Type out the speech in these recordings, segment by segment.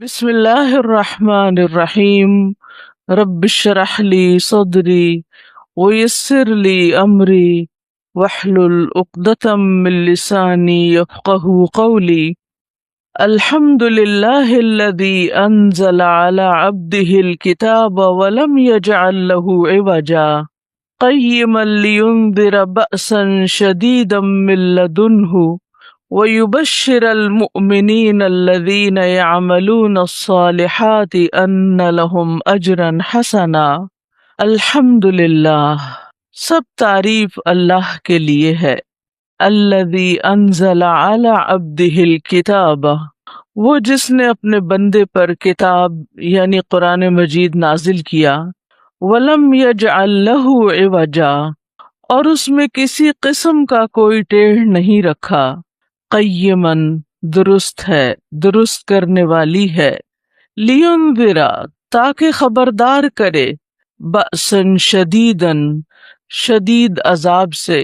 بسم اللہ الرحمن الرحیم رب اشرح لی صدری ویسر لی امری واحلل عقدۃ من لسانی یفقهوا قولی الحمد للہ الذی انزل علی عبده الکتاب ولم یجعل له عوجا قیما لینذر بأسا شدیدا من لدنہ وَيُبَشِّرَ الْمُؤْمِنِينَ الَّذِينَ يَعْمَلُونَ الصَّالِحَاتِ أَنَّ لَهُمْ أَجْرًا حَسَنًا۔ الحمد للہ، سب تعریف اللہ کے لیے ہے۔ الذی انزل علی عبدہ الکتاب، وہ جس نے اپنے بندے پر کتاب یعنی قرآن مجید نازل کیا۔ وَلَمْ يَجْعَلْ لَهُ عِوَجًا، اور اس میں کسی قسم کا کوئی ٹیڑھ نہیں رکھا۔ قیماً، درست ہے، درست کرنے والی ہے۔ لینذر، تاکہ خبردار کرے۔ بأساً شدیداً، شدید عذاب سے۔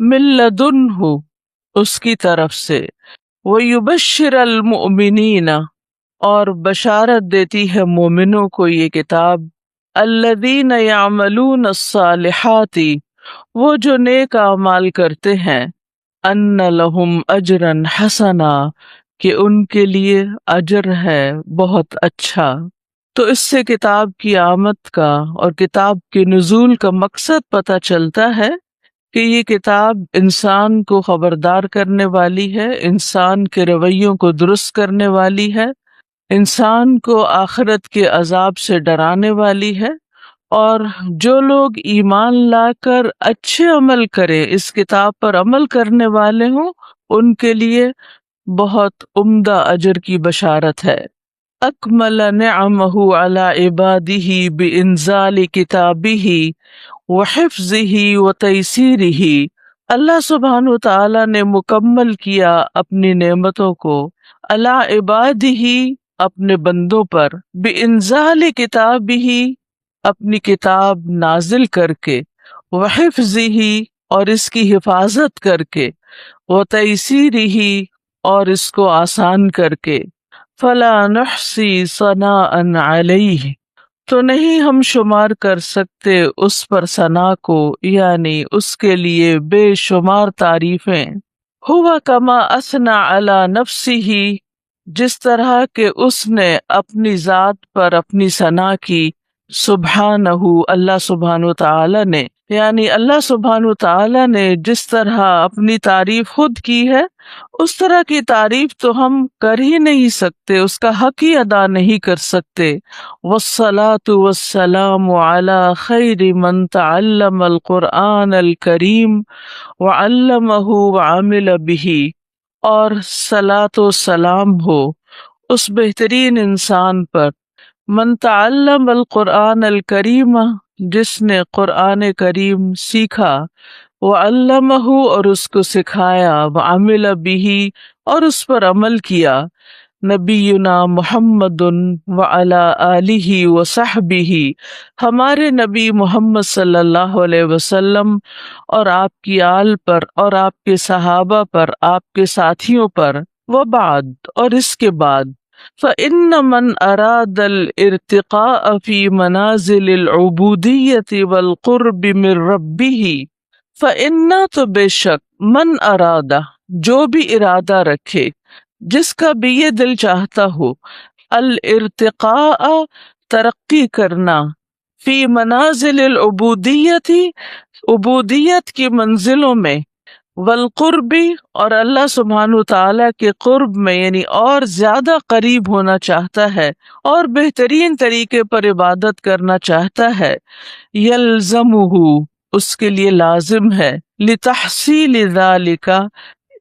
من لدنہ، اس کی طرف سے۔ ویبشر المؤمنین، اور بشارت دیتی ہے مومنوں کو یہ کتاب۔ الذین یعملون الصالحات، وہ جو نیک اعمال کرتے ہیں۔ ان لہم اجرا حسنا، کہ ان کے لیے اجر ہے بہت اچھا۔ تو اس سے کتاب کی آمد کا اور کتاب کے نزول کا مقصد پتہ چلتا ہے کہ یہ کتاب انسان کو خبردار کرنے والی ہے، انسان کے رویوں کو درست کرنے والی ہے، انسان کو آخرت کے عذاب سے ڈرانے والی ہے، اور جو لوگ ایمان لا کر اچھے عمل کرے، اس کتاب پر عمل کرنے والے ہوں، ان کے لیے بہت عمدہ اجر کی بشارت ہے۔ اکمل نعمہ علی عبادہ بانزال کتابہ وحفظہ وتیسیرہ، اللہ سبحانہ وتعالی نے مکمل کیا اپنی نعمتوں کو علی عبادہ، اپنے بندوں پر، بانزال کتابہ، اپنی کتاب نازل کر کے، وحفظہ، اور اس کی حفاظت کر کے، وتیسیرہ، اور اس کو آسان کر کے۔ فلا نحصی ثناء علیہ، تو نہیں ہم شمار کر سکتے اس پر ثنا کو، یعنی اس کے لیے بے شمار تعریفیں۔ ہوا کما اثنى علی نفسہ، جس طرح کہ اس نے اپنی ذات پر اپنی ثنا کی، سبحانہ، اللہ سبحانہ تعالی نے، یعنی اللہ سبحانہ تعالی نے جس طرح اپنی تعریف خود کی ہے، اس طرح کی تعریف تو ہم کر ہی نہیں سکتے، اس کا حق ہی ادا نہیں کر سکتے۔ والصلاة والسلام علی خیر من تعلم القرآن الکریم وعلمہ وعمل بہ، اور صلاۃ و سلام ہو اس بہترین انسان پر، من تعلم القرآن الکریم، جس نے قرآن کریم سیکھا، وعلمہ، اور اس کو سکھایا، وعمل بہ، اور اس پر عمل کیا، نبینا محمد وعلی آلہ وصحبہ، ہمارے نبی محمد صلی اللہ علیہ وسلم اور آپ کی آل پر اور آپ کے صحابہ پر، آپ کے ساتھیوں پر، وبعد، اور اس کے بعد، فإن من أراد الارتقاء في منازل العبودية والقرب من ربه، فإن، تو بے شک، من ارادہ، جو بھی ارادہ رکھے، جس کا بھی یہ دل چاہتا ہو، الارتقاء، ترقی کرنا، فی منازل العبودیت، عبودیت کی منزلوں میں، والقرب، اور اللہ سبحانہ تعالیٰ کے قرب میں، یعنی اور زیادہ قریب ہونا چاہتا ہے اور بہترین طریقے پر عبادت کرنا چاہتا ہے، یلزمہ، اس کے لیے لازم ہے، لتحصیل ذالک،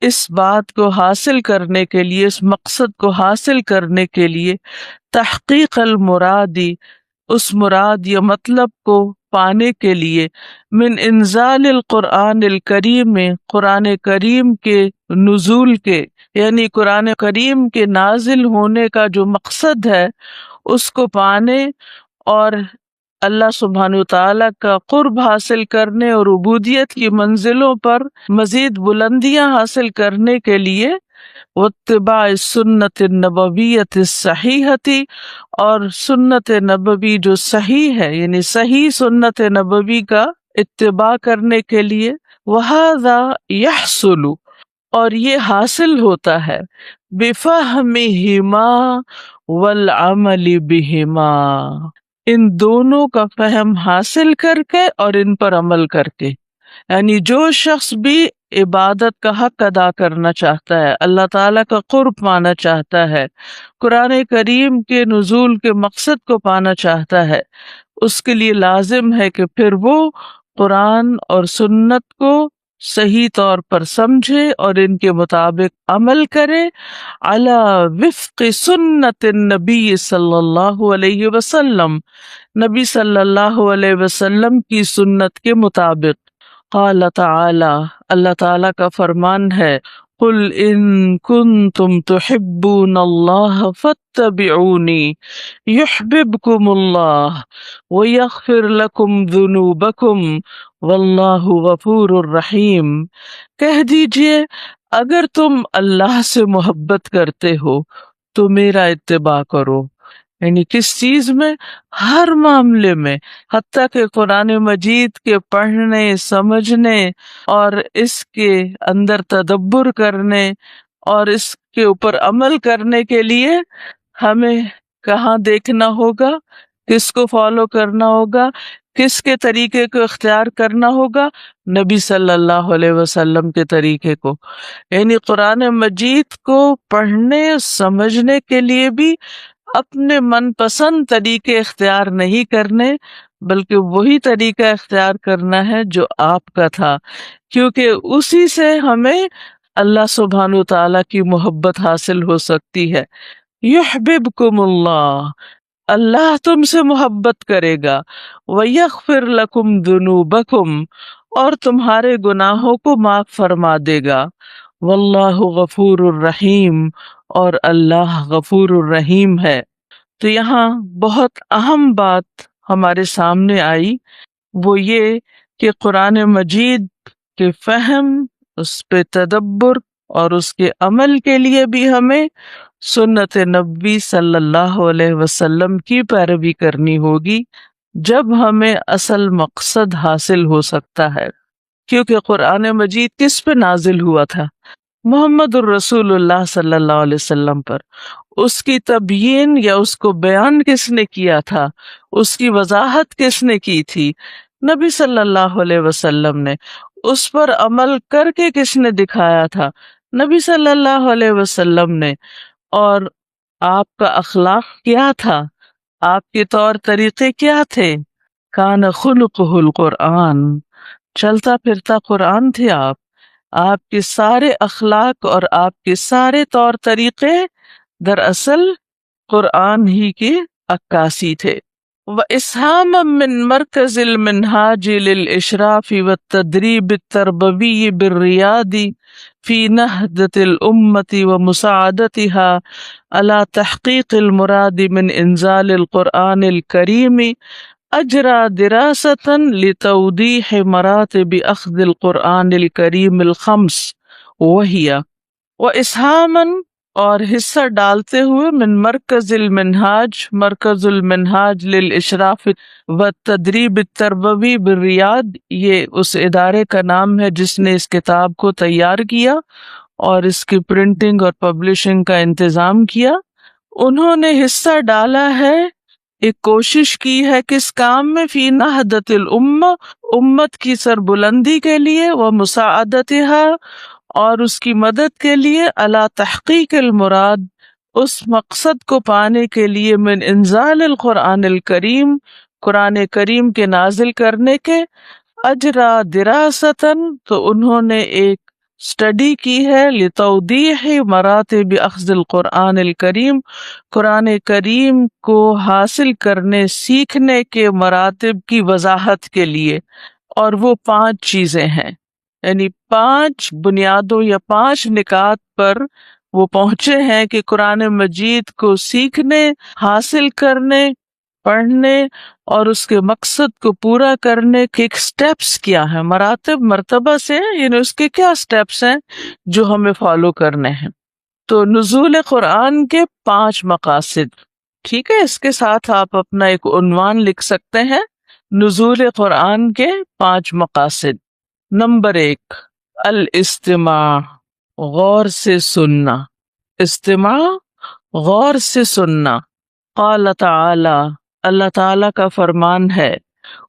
اس بات کو حاصل کرنے کے لیے، اس مقصد کو حاصل کرنے کے لیے، تحقیق المرادی، اس مراد یا مطلب کو پانے کے لیے، من انزال القرآن الکریم، میں قرآن کریم کے نزول کے، یعنی قرآن کریم کے نازل ہونے کا جو مقصد ہے اس کو پانے اور اللہ سبحانہ وتعالیٰ کا قرب حاصل کرنے اور عبودیت کی منزلوں پر مزید بلندیاں حاصل کرنے کے لیے، واتباع السنت النبویۃ الصحیحۃ، اور سنت نبوی جو صحیح ہے یعنی صحیح سنت نبوی کا اتباع کرنے کے لیے، وہذا یحصل، اور یہ حاصل ہوتا ہے، بفہمہما والعمل بہما، ان دونوں کا فہم حاصل کر کے اور ان پر عمل کر کے۔ یعنی جو شخص بھی عبادت کا حق ادا کرنا چاہتا ہے، اللہ تعالیٰ کا قرب پانا چاہتا ہے، قرآن کریم کے نزول کے مقصد کو پانا چاہتا ہے، اس کے لیے لازم ہے کہ پھر وہ قرآن اور سنت کو صحیح طور پر سمجھے اور ان کے مطابق عمل کرے، علی وفق سنت النبی صلی اللہ علیہ وسلم، نبی صلی اللہ علیہ وسلم کی سنت کے مطابق۔ قال تعالی، اللہ تعالیٰ کا فرمان ہے، قل ان کنتم تحبون اللہ فاتبعونی یحببکم اللہ ویغفر لکم ذنوبکم واللہ غفور الرحیم۔ کہہ دیجئے اگر تم اللہ سے محبت کرتے ہو تو میرا اتباع کرو، یعنی کس چیز میں؟ ہر معاملے میں، حتیٰ کہ قرآن مجید کے پڑھنے، سمجھنے اور اس کے اندر تدبر کرنے اور اس کے اوپر عمل کرنے کے لیے ہمیں کہاں دیکھنا ہوگا، کس کو فالو کرنا ہوگا، کس کے طریقے کو اختیار کرنا ہوگا؟ نبی صلی اللہ علیہ وسلم کے طریقے کو۔ یعنی قرآن مجید کو پڑھنے سمجھنے کے لیے بھی اپنے من پسند طریقے اختیار نہیں کرنے، بلکہ وہی طریقہ اختیار کرنا ہے جو آپ کا تھا، کیونکہ اسی سے ہمیں اللہ سبحانہ وتعالیٰ کی محبت حاصل ہو سکتی ہے۔ یحببکم اللہ، اللہ تم سے محبت کرے گا، وَيَغْفِرْ لَكُمْ ذُنُوبَكُمْ، اور تمہارے گناہوں کو معاف فرما دے گا، واللہ غفور الرحیم، اور اللہ غفور الرحیم ہے۔ تو یہاں بہت اہم بات ہمارے سامنے آئی، وہ یہ کہ قرآن مجید کے فہم، اس پہ تدبر اور اس کے عمل کے لیے بھی ہمیں سنت نبی صلی اللہ علیہ وسلم کی پیروی کرنی ہوگی، جب ہمیں اصل مقصد حاصل ہو سکتا ہے۔ کیونکہ قرآن مجید کس پہ نازل ہوا تھا؟ محمد الرسول اللہ صلی اللہ علیہ وسلم پر۔ اس کی تبیین یا اس کو بیان کس نے کیا تھا؟ اس کی وضاحت کس نے کی تھی؟ نبی صلی اللہ علیہ وسلم نے۔ اس پر عمل کر کے کس نے دکھایا تھا؟ نبی صلی اللہ علیہ وسلم نے۔ اور آپ کا اخلاق کیا تھا؟ آپ کے طور طریقے کیا تھے؟ کان خلقہ القرآن، چلتا پھرتا قرآن تھے آپ کے سارے اخلاق اور آپ کے سارے طور طریقے دراصل قرآن ہی کی عکاسی تھے۔ وَإِسْهَامًا مِّن مَرْكَزِ الْمِنْهَاجِ لِلْإِشْرَافِ وَالتَّدْرِيبِ التَّرْبَوِيِّ بِالرِّيَادِ فِي نَهْضَةِ الْأُمَّةِ وَمُسَاعَدَتِهَا عَلَى تَحْقِيقِ الْمُرَادِ مِنْ إِنزَالِ الْقُرْآنِ الْكَرِيمِ اجرا دراسة لتوضیح مراتب اخذ القرآن الکریم الخمس، وہی واسہامًا، اور حصہ ڈالتے ہوئے، من مرکز المنہاج، مرکز المنہاج للاشراف والتدریب التربوی بالریاض، یہ اس ادارے کا نام ہے جس نے اس کتاب کو تیار کیا اور اس کی پرنٹنگ اور پبلشنگ کا انتظام کیا۔ انہوں نے حصہ ڈالا ہے، ایک کوشش کی ہے کس کام میں؟ فی نہضت الامہ، امت کی سربلندی کے لیے، و مساعدتها، اور اس کی مدد کے لیے، علی تحقیق المراد، اس مقصد کو پانے کے لیے، من انزال القرآن الکریم، قرآن کریم کے نازل کرنے کے، اجرا دراستاً، تو انہوں نے ایک اسٹڈی کی ہے، لتوضیح مراتب اخذ القرآن الکریم، قرآن کریم کو حاصل کرنے، سیکھنے کے مراتب کی وضاحت کے لیے، اور وہ 5 چیزیں ہیں، یعنی 5 بنیادوں یا 5 نکات پر وہ پہنچے ہیں کہ قرآن مجید کو سیکھنے، حاصل کرنے، پڑھنے اور اس کے مقصد کو پورا کرنے کے سٹیپس کیا ہیں۔ مراتب مرتبہ سے، یعنی اس کے کیا سٹیپس ہیں جو ہمیں فالو کرنے ہیں۔ تو نزول قرآن کے 5 مقاصد، ٹھیک ہے، اس کے ساتھ آپ اپنا ایک عنوان لکھ سکتے ہیں، نزول قرآن کے 5 مقاصد۔ نمبر 1، الاستماع، غور سے سننا، استماع غور سے سننا۔ قال تعالی، اللہ تعالی کا فرمان ہے،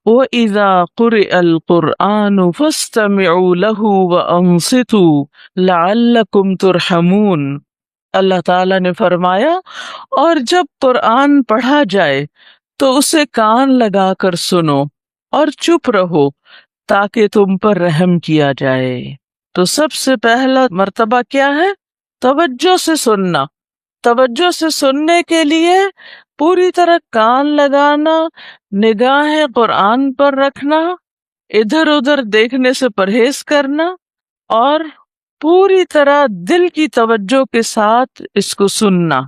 وَإِذَا قُرِئَ الْقُرْآنُ فَاسْتَمِعُوا لَهُ وَأَنصِتُوا لَعَلَّكُمْ تُرْحَمُونَ۔ اللہ تعالیٰ نے فرمایا، اور جب قرآن پڑھا جائے تو اسے کان لگا کر سنو اور چپ رہو تاکہ تم پر رحم کیا جائے۔ تو سب سے پہلا مرتبہ کیا ہے؟ توجہ سے سننا۔ توجہ سے سننے کے لیے پوری طرح کان لگانا، نگاہیں قرآن پر رکھنا، ادھر ادھر دیکھنے سے پرہیز کرنا، اور پوری طرح دل کی توجہ کے ساتھ اس کو سننا۔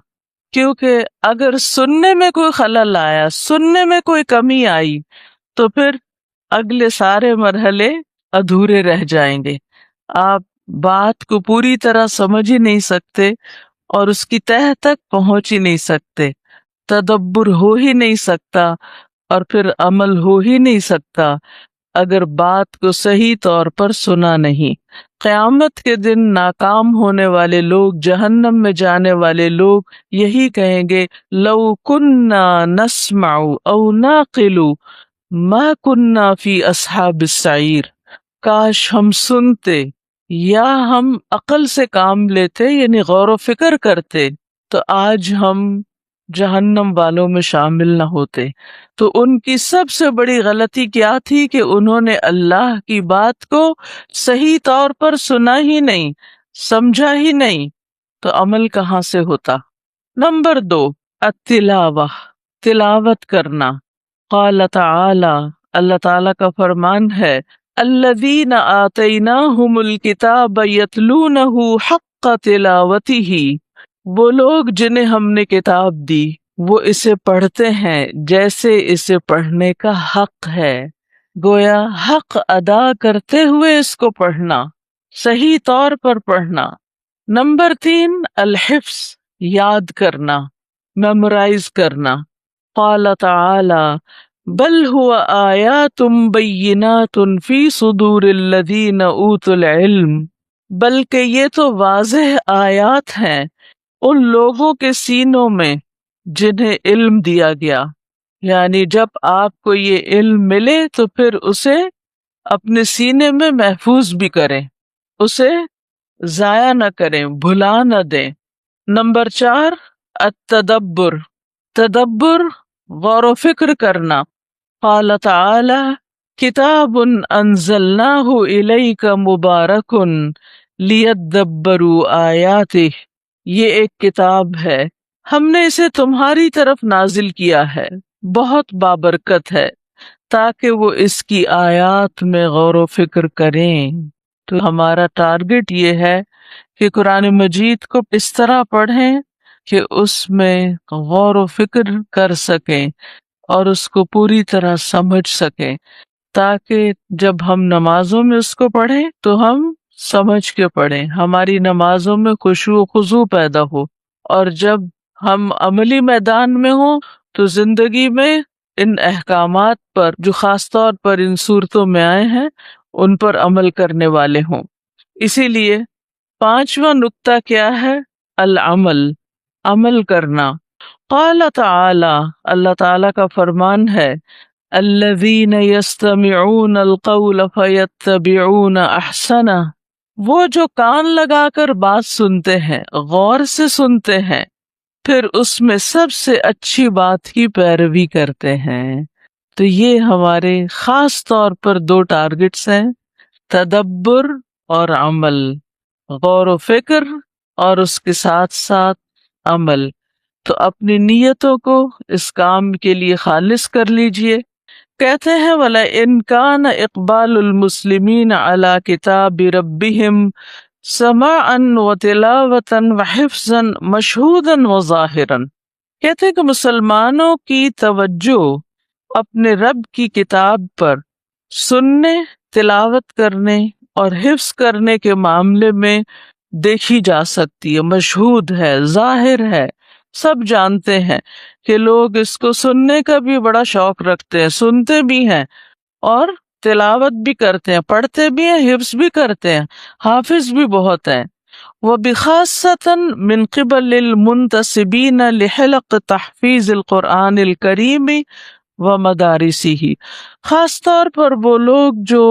کیونکہ اگر سننے میں کوئی خلل آیا، سننے میں کوئی کمی آئی، تو پھر اگلے سارے مرحلے ادھورے رہ جائیں گے، آپ بات کو پوری طرح سمجھ ہی نہیں سکتے اور اس کی تہہ تک پہنچ ہی نہیں سکتے، تدبر ہو ہی نہیں سکتا، اور پھر عمل ہو ہی نہیں سکتا اگر بات کو صحیح طور پر سنا نہیں۔ قیامت کے دن ناکام ہونے والے لوگ، جہنم میں جانے والے لوگ یہی کہیں گے، لو کننا نسمع او ناقل ما کننا فی اصحاب السعیر، کاش ہم سنتے یا ہم عقل سے کام لیتے، یعنی غور و فکر کرتے، تو آج ہم جہنم والوں میں شامل نہ ہوتے۔ تو ان کی سب سے بڑی غلطی کیا تھی کہ انہوں نے اللہ کی بات کو صحیح طور پر سنا ہی نہیں، سمجھا ہی نہیں، تو عمل کہاں سے ہوتا۔ نمبر 2، التلاوہ، تلاوت کرنا۔ قال تعالی، اللہ تعالی کا فرمان ہے، الذین آتیناہم الکتاب یتلونہ حق تلاوتہ، وہ لوگ جنہیں ہم نے کتاب دی وہ اسے پڑھتے ہیں جیسے اسے پڑھنے کا حق ہے، گویا حق ادا کرتے ہوئے اس کو پڑھنا، صحیح طور پر پڑھنا۔ نمبر 3، الحفظ، یاد کرنا، میمورائز کرنا۔ قال تعالی، بل هو آیات بینات فی صدور الذین اوتوا العلم، بلکہ یہ تو واضح آیات ہیں ان لوگوں کے سینوں میں جنہیں علم دیا گیا۔ یعنی جب آپ کو یہ علم ملے تو پھر اسے اپنے سینے میں محفوظ بھی کریں، اسے ضائع نہ کریں، بھلا نہ دیں۔ نمبر 4، التدبر، تدبر غور و فکر کرنا۔ قال تعالی، کتاب انزلناہ الیک مبارک لیدبروا آیاتہ، یہ ایک کتاب ہے، ہم نے اسے تمہاری طرف نازل کیا ہے، بہت بابرکت ہے، تاکہ وہ اس کی آیات میں غور و فکر کریں۔ تو ہمارا ٹارگٹ یہ ہے کہ قرآن مجید کو اس طرح پڑھیں کہ اس میں غور و فکر کر سکیں اور اس کو پوری طرح سمجھ سکیں، تاکہ جب ہم نمازوں میں اس کو پڑھیں تو ہم سمجھ کے پڑھیں، ہماری نمازوں میں خشوع و خضوع پیدا ہو، اور جب ہم عملی میدان میں ہوں تو زندگی میں ان احکامات پر جو خاص طور پر ان صورتوں میں آئے ہیں ان پر عمل کرنے والے ہوں۔ اسی لیے 5واں نقطہ کیا ہے؟ العمل، عمل کرنا۔ قال تعالی، اللہ تعالی کا فرمان ہے، الذین یستمعون القول فیتبعون احسنہ، وہ جو کان لگا کر بات سنتے ہیں، غور سے سنتے ہیں، پھر اس میں سب سے اچھی بات کی پیروی کرتے ہیں۔ تو یہ ہمارے خاص طور پر 2 ٹارگٹس ہیں، تدبر اور عمل، غور و فکر اور اس کے ساتھ ساتھ عمل۔ تو اپنی نیتوں کو اس کام کے لیے خالص کر لیجئے۔ کہتے ہیں وَلَئِنْ كَانَ إِقْبَالُ الْمُسْلِمِينَ عَلَى كِتَابِ رَبِّهِمْ سَمَاعًا وَتِلَاوَةً وَحِفْظًا مَشْهُودًا وَظَاهِرًا، کہتے ہیں کہ مسلمانوں کی توجہ اپنے رب کی کتاب پر سننے، تلاوت کرنے اور حفظ کرنے کے معاملے میں دیکھی جا سکتی ہے، مشہود ہے، ظاہر ہے، سب جانتے ہیں کہ لوگ اس کو سننے کا بھی بڑا شوق رکھتے ہیں، سنتے بھی ہیں اور تلاوت بھی کرتے ہیں، پڑھتے بھی ہیں، حفظ بھی کرتے ہیں، حافظ بھی بہت ہیں۔ وَبِخَاصَّةً مِنْ قِبَلِ الْمُنْتَسِبِينَ لِحِلَقِ تحفیظ القرآن الکریم ومدارسہ، خاص طور پر وہ لوگ جو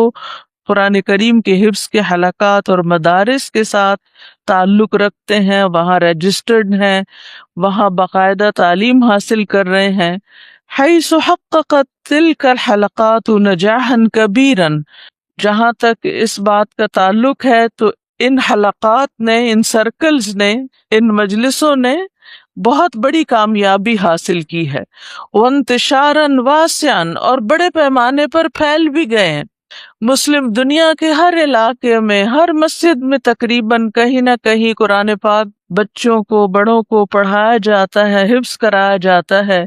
قرآن کریم کے حفظ کے حلقات اور مدارس کے ساتھ تعلق رکھتے ہیں، وہاں رجسٹرڈ ہیں، وہاں باقاعدہ تعلیم حاصل کر رہے ہیں، حیث حققت تلک الحلقات نجاحا کبیرا، جہاں تک اس بات کا تعلق ہے تو ان حلقات نے، ان سرکلز نے، ان مجلسوں نے بہت بڑی کامیابی حاصل کی ہے، وانتشارا واسعا، اور بڑے پیمانے پر پھیل بھی گئے ہیں۔ مسلم دنیا کے ہر علاقے میں، ہر مسجد میں تقریباً کہیں نہ کہیں قرآن پاک بچوں کو، بڑوں کو پڑھایا جاتا ہے، حفظ کرایا جاتا ہے۔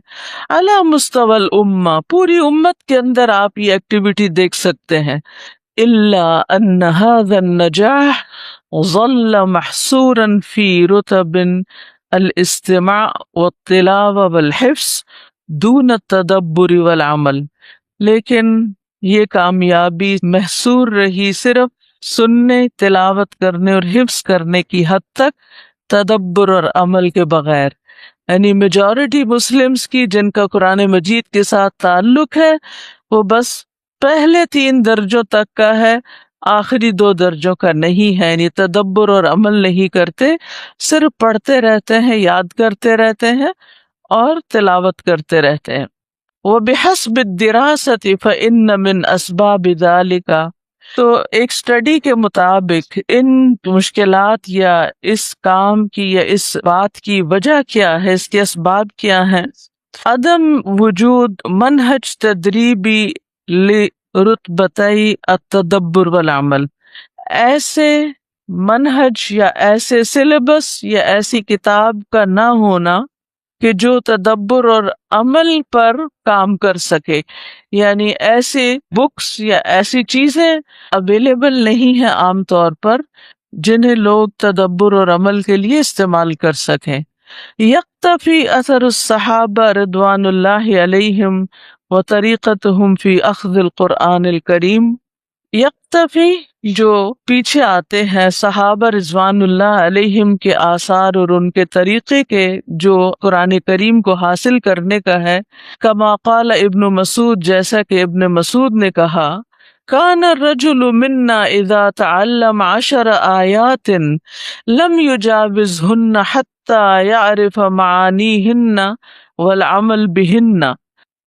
علی مستوی الامہ، پوری امت کے اندر آپ یہ ایکٹیویٹی دیکھ سکتے ہیں۔ الا ان هذا النجاح ظل محصورا في رتب الاستماع والتلاوة والحفظ دون التدبر والعمل، لیکن یہ کامیابی محصور رہی صرف سننے، تلاوت کرنے اور حفظ کرنے کی حد تک، تدبر اور عمل کے بغیر۔ یعنی میجورٹی مسلمز کی جن کا قرآن مجید کے ساتھ تعلق ہے، وہ بس پہلے 3 درجوں تک کا ہے، آخری 2 درجوں کا نہیں ہے، یعنی تدبر اور عمل نہیں کرتے، صرف پڑھتے رہتے ہیں، یاد کرتے رہتے ہیں اور تلاوت کرتے رہتے ہیں۔ وَبِحَسْبِ الدِّرَاسَةِ فَإِنَّ مِنْ أَسْبَابِ ذَلِكَ، تو ایک سٹڈی کے مطابق ان مشکلات یا اس کام کی یا اس بات کی وجہ کیا ہے، اس کے اسباب کیا ہیں؟ عدم وجود منہج تدریبی لرتبتئی التدبر والعمل، ایسے منہج یا ایسے سلیبس یا ایسی کتاب کا نہ ہونا کہ جو تدبر اور عمل پر کام کر سکے، یعنی ایسی بکس یا ایسی چیزیں اویلیبل نہیں ہیں عام طور پر جنہیں لوگ تدبر اور عمل کے لیے استعمال کر سکیں۔ یکتفی اثر الصحابہ رضوان اللہ علیہم و طریقتہم فی اخذ القرآن الکریم، یکتفی جو پیچھے آتے ہیں صحابہ رضوان اللہ علیہم کے آثار اور ان کے طریقے کے جو قرآن کریم کو حاصل کرنے کا ہے، کما قال ابن مسعود، جیسا کہ ابن مسعود نے کہا، کان الرجل منا اذا تعلم 10 آیات لم یجاوزہن حتی یعرف معانیہن والعمل بہن،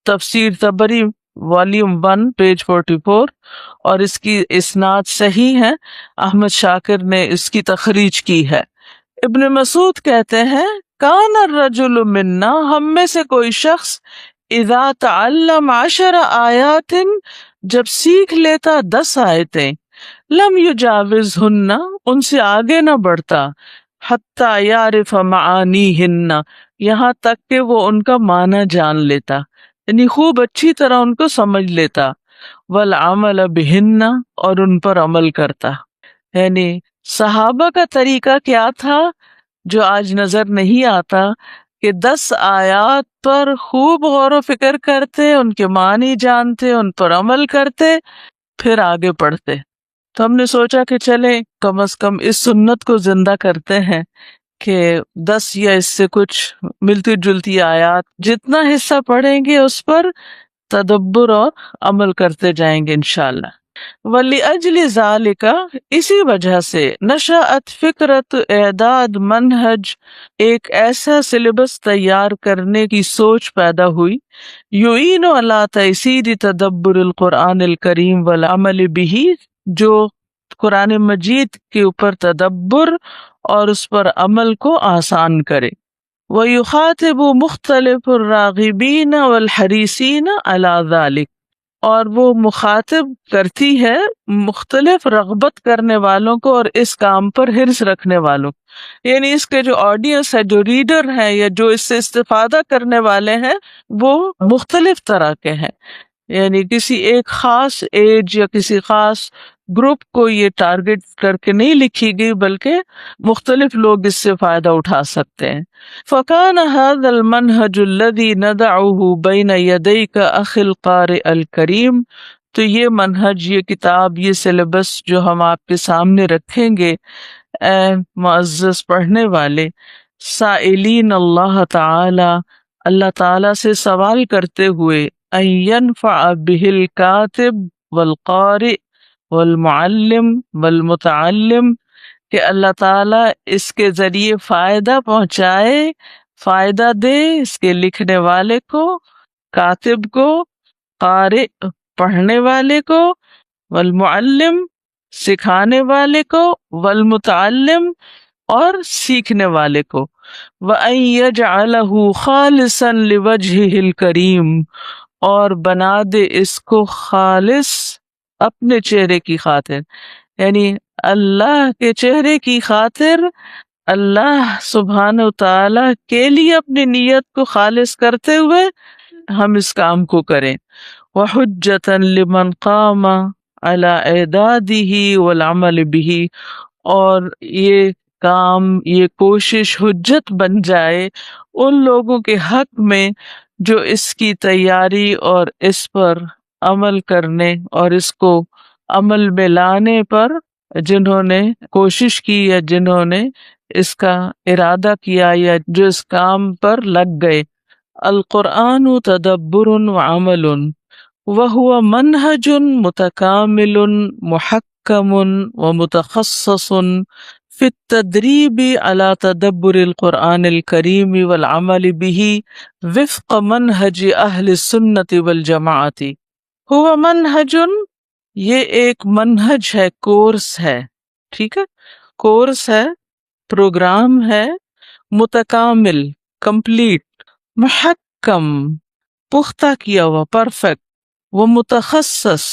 تفسیر طبری والیوم 1 پیج 44، اور اس کی اسناد صحیح ہے، احمد شاکر نے اس کی تخریج کی ہے۔ ابن مسعود کہتے ہیں، کان الرجل منا، ہم میں سے کوئی شخص، اذا تعلم 10 آیات، جب سیکھ لیتا 10 آیتیں، لم یجاوزہن، ان سے آگے نہ بڑھتا، حتی یعرف معانیہن، یہاں تک کہ وہ ان کا معنی جان لیتا، یعنی خوب اچھی طرح ان کو سمجھ لیتا، والعمل بہن، اور ان پر عمل کرتا۔ یعنی صحابہ کا طریقہ کیا تھا جو آج نظر نہیں آتا، کہ 10 آیات پر خوب غور و فکر کرتے، ان کے معنی جانتے، ان پر عمل کرتے، پھر آگے پڑھتے۔ تو ہم نے سوچا کہ چلیں کم از کم اس سنت کو زندہ کرتے ہیں کہ 10 یا اس سے کچھ ملتی جلتی آیات جتنا حصہ پڑھیں گے اس پر تدبر اور عمل کرتے جائیں گے انشاءاللہ۔ وَلِأَجْلِ ذَلِكَ، اسی وجہ سے، نشأت فکرت اعداد منہج، ایک ایسا سلیبس تیار کرنے کی سوچ پیدا ہوئی، یعین علی تیسیر تدبر القرآن الکریم والعمل بہ، جو قرآن مجید کے اوپر تدبر اور اس پر عمل کو آسان کرے۔ وَيُخَاطِبُ مُخْتَلِفُ الرَّاغِبِينَ وَالْحَرِيصِينَ عَلَى ذَلِكَ، اور وہ مخاطب کرتی ہے مختلف رغبت کرنے والوں کو اور اس کام پر حرص رکھنے والوں کو، یعنی اس کے جو آڈینس ہے، جو ریڈر ہیں یا جو اس سے استفادہ کرنے والے ہیں، وہ مختلف طرح کے ہیں، یعنی کسی ایک خاص ایج یا کسی خاص گروپ کو یہ ٹارگٹ کر کے نہیں لکھی گئی، بلکہ مختلف لوگ اس سے فائدہ اٹھا سکتے ہیں۔ فَكَانَ هَذَا الْمَنْهَجُ الَّذِي نَدَعُهُ بَيْنَ يَدَيْكَ أَخِي الْقَارِئَ الْكَرِيمِ، تو یہ منہج، یہ کتاب، یہ سلیبس جو ہم آپ کے سامنے رکھیں گے اے معزز پڑھنے والے، سائلین اللہ تعالی، اللہ تعالی سے سوال کرتے ہوئے، ان ينفع به الكاتب والقارئ والمعلم والمتعلم، کہ اللہ تعالیٰ اس کے ذریعے فائدہ پہنچائے، فائدہ دے اس کے لکھنے والے کو، کاتب کو، قارئ پڑھنے والے کو، والمعلم سکھانے والے کو، والمتعلم اور سیکھنے والے کو، وَأَن يَجْعَلَهُ خَالِصًا لِوَجْهِهِ الْكَرِيمِ، اور بنا دے اس کو خالص اپنے چہرے کی خاطر، یعنی اللہ کے چہرے کی خاطر، اللہ سبحانہ وتعالی کے لیے اپنی نیت کو خالص کرتے ہوئے ہم اس کام کو کریں۔ وَحُجَّةً لِمَنْ قَامَ عَلَى إِعْدَادِهِ وَالْعَمَلِ بِهِ، اور یہ کام، یہ کوشش حجت بن جائے ان لوگوں کے حق میں جو اس کی تیاری اور اس پر عمل کرنے اور اس کو عمل میں لانے پر جنہوں نے کوشش کی یا جنہوں نے اس کا ارادہ کیا یا جو اس کام پر لگ گئے۔ القرآن تدبر وعمل وهو منہج متکامل محکم ومتخصص فی التدریب علی تدبر القرآن الکریم والعمل به وفق منہج اہل السنت والجماعت۔ ہوا منہج، یہ ایک منہج ہے، کورس ہے، ٹھیک ہے، کورس ہے، پروگرام ہے، متکامل کمپلیٹ، محکم پختہ کیا ہوا پرفیکٹ، وہ متخصص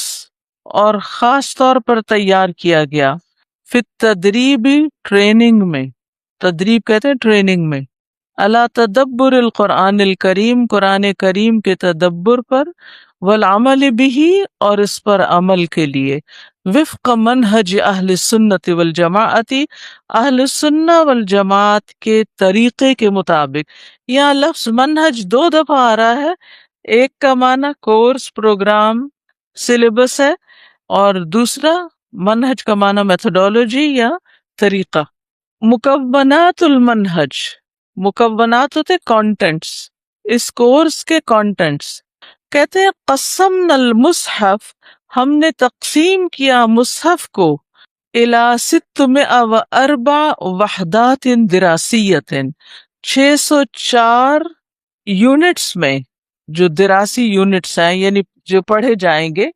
اور خاص طور پر تیار کیا گیا، فی تدریب ٹریننگ میں، تدریب کہتے ہیں ٹریننگ میں، اللہ تدبر القرآن الکریم قرآن کریم کے تدبر پر، والعمل بھی اور اس پر عمل کے لیے، وفق منہج اہل سنت والجماعت اہل سنہ والجماعت کے طریقے کے مطابق۔ یہاں لفظ منہج 2 دفعہ آ رہا ہے، ایک کا معنی کورس، پروگرام، سلیبس ہے، اور دوسرا منہج کا معنی میتھڈولوجی یا طریقہ۔ مکونات المنہج، مکونات ہوتے کانٹینٹس، اس کورس کے کانٹینٹس، کہتے ہیں قسمنا المصحف، ہم نے تقسیم کیا مصحف کو، الی 604 وحدات دراسیت، 604 یونٹس میں، جو دراسی یونٹس ہیں یعنی جو پڑھے جائیں گے،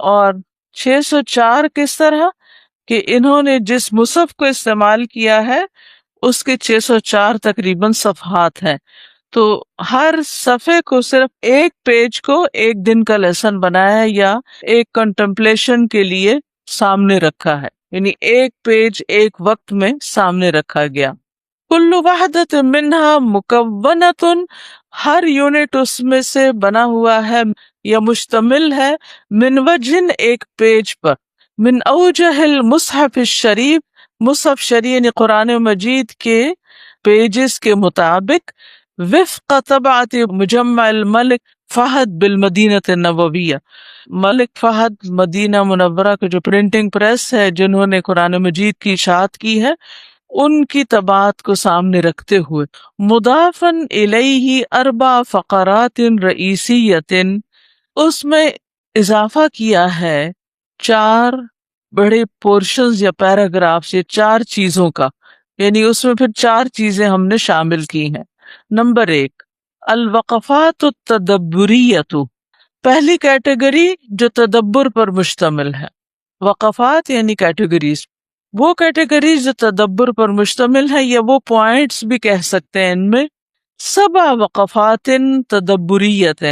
اور 604 کس طرح کہ انہوں نے جس مصحف کو استعمال کیا ہے اس کے 604 تقریباً صفحات ہیں، تو ہر صفحے کو صرف ایک پیج کو ایک دن کا لیسن بنایا ہے یا ایک کنٹمپلیشن کے لیے سامنے رکھا ہے، یعنی ایک پیج ایک وقت میں سامنے رکھا گیا۔ کل وحدت منہا مکونۃ، ہر یونٹ اس میں سے بنا ہوا ہے یا مشتمل ہے، من وجہ ایک پیج پر، من اوجہ المصحف الشریف، مصحف شریف یعنی قرآن مجید کے پیجز کے مطابق، وفق طبعت مجمع الملک فہد بالمدینہ النبویہ، ملک فہد مدینہ منورہ کا جو پرنٹنگ پریس ہے جنہوں نے قرآن مجید کی اشاعت کی ہے، ان کی طباعت کو سامنے رکھتے ہوئے، مضافاً الیہ 4 فقرات رئیسیۃ، اس میں اضافہ کیا ہے 4 بڑے پورشنز یا پیراگرافس، یہ 4 چیزوں کا، یعنی اس میں پھر 4 چیزیں ہم نے شامل کی ہیں۔ نمبر 1، الوقفات التدبریۃ، پہلی کیٹیگری جو تدبر پر مشتمل ہے، وقفات یعنی کیٹیگریز، وہ کیٹیگریز جو تدبر پر مشتمل ہے، یا وہ پوائنٹس بھی کہہ سکتے ہیں، ان میں 7 وقفات تدبریۃ،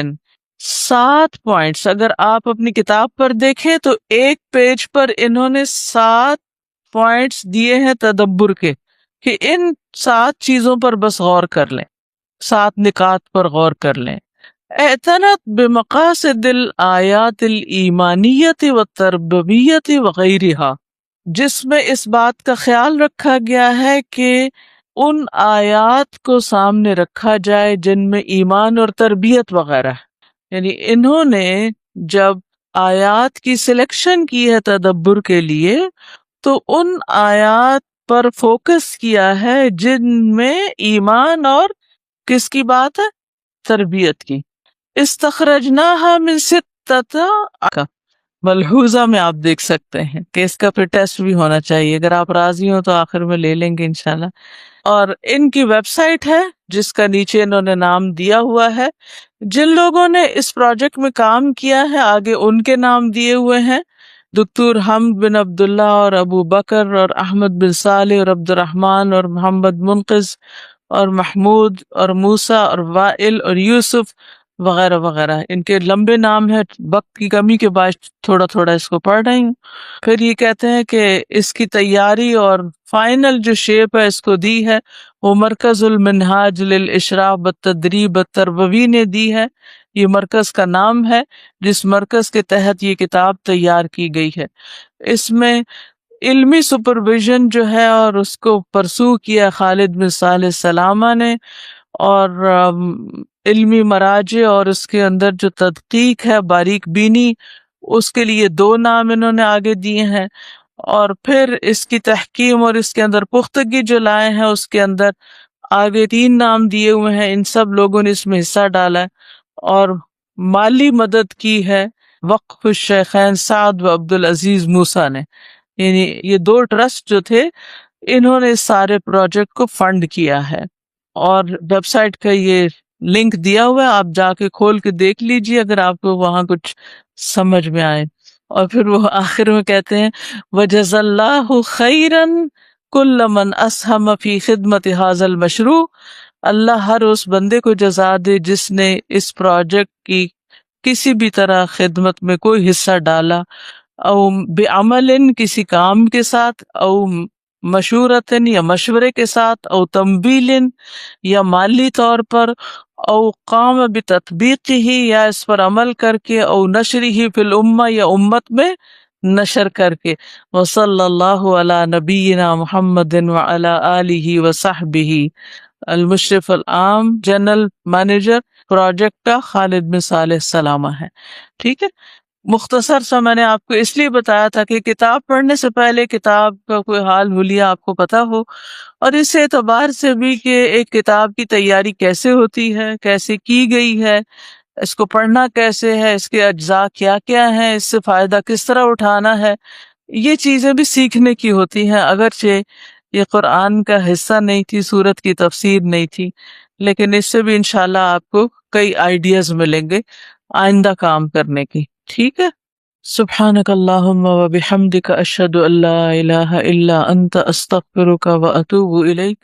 7 پوائنٹس، اگر آپ اپنی کتاب پر دیکھیں تو ایک پیج پر انہوں نے 7 پوائنٹس دیے ہیں تدبر کے، کہ ان 7 چیزوں پر بس غور کر لیں، 7 نکات پر غور کر لیں۔ اعتنت بمقاصد الآیات الایمانیت والتربویت وغیرها، جس میں اس بات کا خیال رکھا گیا ہے کہ ان آیات کو سامنے رکھا جائے جن میں ایمان اور تربیت وغیرہ ہے۔ یعنی انہوں نے جب آیات کی سلیکشن کی ہے تدبر کے لیے، تو ان آیات پر فوکس کیا ہے جن میں ایمان اور کس کی بات ہے؟ تربیت کی۔ استخرجناها من ستة کا ملحوظہ میں آپ دیکھ سکتے ہیں کہ اس کا پھر ٹیسٹ بھی ہونا چاہیے، اگر آپ راضی ہوں تو آخر میں لے لیں گے انشاءاللہ۔ اور ان کی ویب سائٹ ہے جس کا نیچے انہوں نے نام دیا ہوا ہے۔ جن لوگوں نے اس پروجیکٹ میں کام کیا ہے آگے ان کے نام دیے ہوئے ہیں: دکتور حمد بن عبداللہ اور ابو بکر اور احمد بن صالح اور عبد الرحمن اور محمد منقذ اور محمود اور موسیٰ اور وائل اور یوسف وغیرہ وغیرہ۔ ان کے لمبے نام ہیں، وقت کی کمی کے باعث تھوڑا تھوڑا اس کو پڑھ رہی ہوں۔ پھر یہ کہتے ہیں کہ اس کی تیاری اور فائنل جو شیپ ہے اس کو دی ہے وہ مرکز المنہاج للاشراف والتدریب التربوی نے دی ہے۔ یہ مرکز کا نام ہے جس مرکز کے تحت یہ کتاب تیار کی گئی ہے۔ اس میں علمی سپرویژن جو ہے اور اس کو پرسو کیا خالد بن صالح سلامہ نے، اور علمی مراجع اور اس کے اندر جو تدقیق ہے باریک بینی، اس کے لیے 2 نام انہوں نے آگے دیے ہیں۔ اور پھر اس کی تحکیم اور اس کے اندر پختگی جو لائے ہیں اس کے اندر آگے 3 نام دیے ہوئے ہیں۔ ان سب لوگوں نے اس میں حصہ ڈالا ہے، اور مالی مدد کی ہے وقف الشیخین سعد و عبدالعزیز موسیٰ نے۔ یعنی یہ 2 ٹرسٹ جو تھے انہوں نے اس سارے پروجیکٹ کو فنڈ کیا ہے۔ اور ویب سائٹ کا یہ لنک دیا ہوا ہے، آپ جا کے کھول کے دیکھ لیجیے اگر آپ کو وہاں کچھ سمجھ میں آئے۔ اور پھر وہ آخر میں کہتے ہیں وَجَزَا اللَّهُ خَيْرًا كُلَّ مَنْ أَسْهَمَ فِي خِدْمَةِ هَذَا الْمَشْرُوعِ، اللہ ہر اس بندے کو جزا دے جس نے اس پروجیکٹ کی کسی بھی طرح خدمت میں کوئی حصہ ڈالا، او بعمل کسی کام کے ساتھ، او مشورتن یا مشورے کے ساتھ، او تمویل یا مالی طور پر، او قام بتطبیق ہی یا اس پر عمل کر کے، او نشر ہی فی الامہ یا امت میں نشر کر کے۔ وصلی اللہ علی نبینا محمد وعلی آلہ وصحبہ۔ المشرف العام جنرل مینیجر پروجیکٹ کا خالد بن صالح سلامہ ہے۔ ٹھیک ہے، مختصر سا میں نے آپ کو اس لیے بتایا تھا کہ کتاب پڑھنے سے پہلے کتاب کا کوئی حال حلیہ آپ کو پتا ہو، اور اس اعتبار سے بھی کہ ایک کتاب کی تیاری کیسے ہوتی ہے، کیسے کی گئی ہے، اس کو پڑھنا کیسے ہے، اس کے اجزاء کیا کیا ہیں، اس سے فائدہ کس طرح اٹھانا ہے، یہ چیزیں بھی سیکھنے کی ہوتی ہیں۔ اگرچہ یہ قرآن کا حصہ نہیں تھی، سورت کی تفسیر نہیں تھی، لیکن اس سے بھی انشاءاللہ آپ کو کئی آئیڈیاز ملیں گے آئندہ کام کرنے کی۔ ٹھیک ہے، سبحانک اللہم و بحمدک اشہد ان لا الہ الا انت استغفرک و اتوب الیک۔